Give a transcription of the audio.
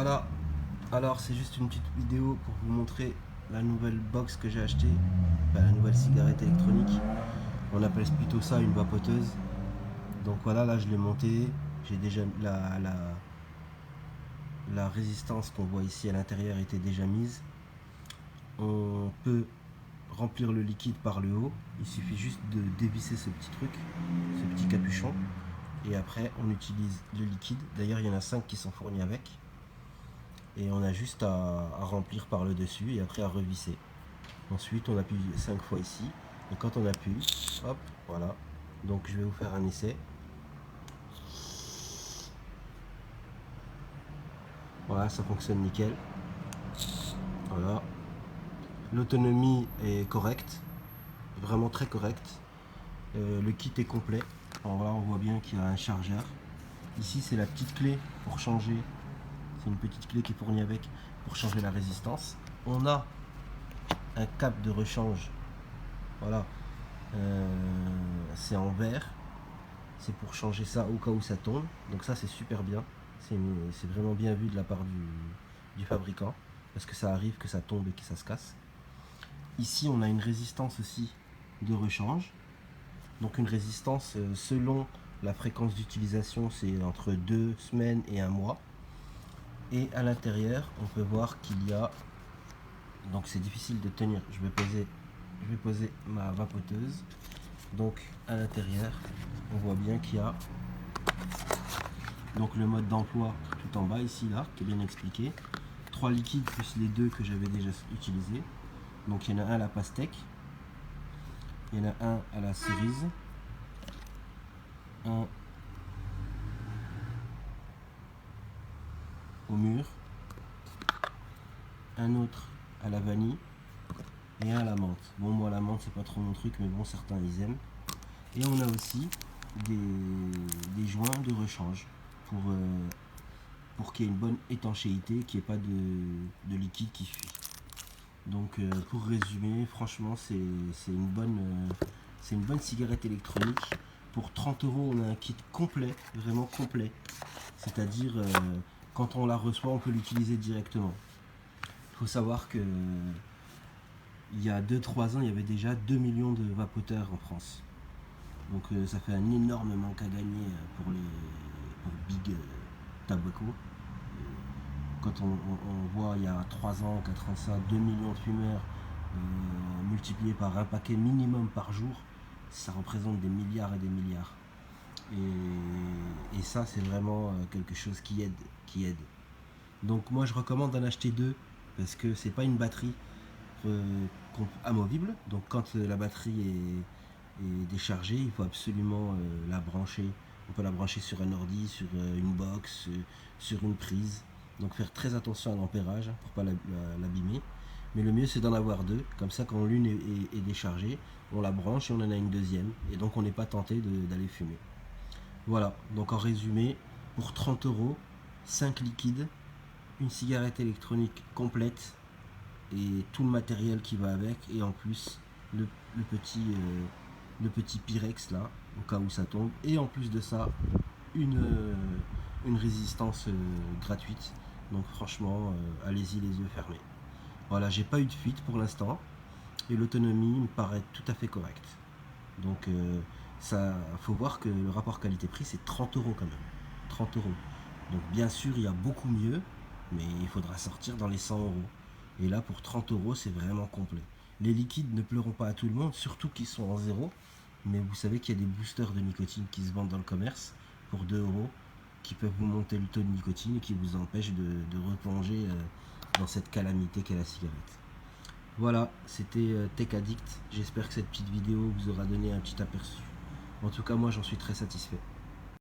Voilà, alors c'est juste une petite vidéo pour vous montrer la nouvelle box que j'ai achetée, enfin, la nouvelle cigarette électronique. On appelle plutôt ça une vapoteuse. Donc voilà, là je l'ai montée, j'ai déjà la résistance qu'on voit ici à l'intérieur était déjà mise. On peut remplir le liquide par le haut, il suffit juste de dévisser ce petit truc, ce petit capuchon, et après on utilise le liquide. D'ailleurs il y en a 5 qui sont fournis avec. Et on a juste à remplir par le dessus et après à revisser. Ensuite on appuie 5 fois ici et quand on appuie, hop, voilà. Donc je vais vous faire un essai. Voilà, ça fonctionne nickel. Voilà. L'autonomie est correcte, vraiment très correcte. Le kit est complet. Alors voilà, on voit bien qu'il y a un chargeur. Ici c'est la petite clé pour changer. C'est une petite clé qui est fournie avec pour changer la résistance. On a un câble de rechange. Voilà. C'est en verre, c'est pour changer ça au cas où ça tombe, donc ça c'est super bien, c'est vraiment bien vu de la part du fabricant, parce que ça arrive que ça tombe et que ça se casse. Ici on a une résistance aussi de rechange, donc une résistance selon la fréquence d'utilisation, c'est entre 2 semaines et 1 mois, et à l'intérieur on peut voir qu'il y a, donc c'est difficile de tenir, je vais poser ma vapoteuse. Donc à l'intérieur, on voit bien qu'il y a donc le mode d'emploi tout en bas ici là, qui est bien expliqué. 3 liquides plus les 2 que j'avais déjà utilisés. Donc il y en a un à la pastèque, il y en a un à la cerise, un au mûr, un autre à la vanille et un à la menthe. Bon, moi la menthe c'est pas trop mon truc, mais bon, certains ils aiment. Et on a aussi des joints de rechange pour qu'il y ait une bonne étanchéité, qu'il n'y ait pas de liquide qui fuit. Donc pour résumer, franchement c'est une bonne cigarette électronique. Pour 30 €, on a un kit complet, vraiment complet. C'est-à-dire quand on la reçoit, on peut l'utiliser directement. Il faut savoir que il y a 2-3 ans, il y avait déjà 2 millions de vapoteurs en France. Donc ça fait un énorme manque à gagner pour Big Tobacco. Quand on voit il y a 3 ans, 4 ans ça, 2 millions de fumeurs multipliés par un paquet minimum par jour, ça représente des milliards et des milliards. Et ça c'est vraiment quelque chose qui aide. Donc moi je recommande d'en acheter 2 parce que c'est pas une batterie amovible. Donc quand la batterie est déchargée, il faut absolument la brancher. On peut la brancher sur un ordi, sur une box, sur une prise. Donc faire très attention à l'ampérage pour pas l'abîmer. Mais le mieux c'est d'en avoir 2, comme ça quand l'une est déchargée, on la branche et on en a une deuxième. Et donc on n'est pas tenté d'aller fumer. Voilà, donc en résumé, pour 30 €, 5 liquides, une cigarette électronique complète et tout le matériel qui va avec, et en plus le petit Pyrex là, au cas où ça tombe, et en plus de ça, une résistance gratuite. Donc franchement, allez-y les yeux fermés. Voilà, j'ai pas eu de fuite pour l'instant, et l'autonomie me paraît tout à fait correcte. Donc ça, faut voir que le rapport qualité-prix c'est 30 € quand même. 30 €. Donc bien sûr il y a beaucoup mieux, mais il faudra sortir dans les 100 €. Et là pour 30 € c'est vraiment complet. Les liquides ne plairont pas à tout le monde, surtout qu'ils sont en zéro. Mais vous savez qu'il y a des boosters de nicotine qui se vendent dans le commerce pour 2 € qui peuvent vous monter le taux de nicotine et qui vous empêchent de replonger dans cette calamité qu'est la cigarette. Voilà, c'était Tech Addict. J'espère que cette petite vidéo vous aura donné un petit aperçu. En tout cas, moi j'en suis très satisfait.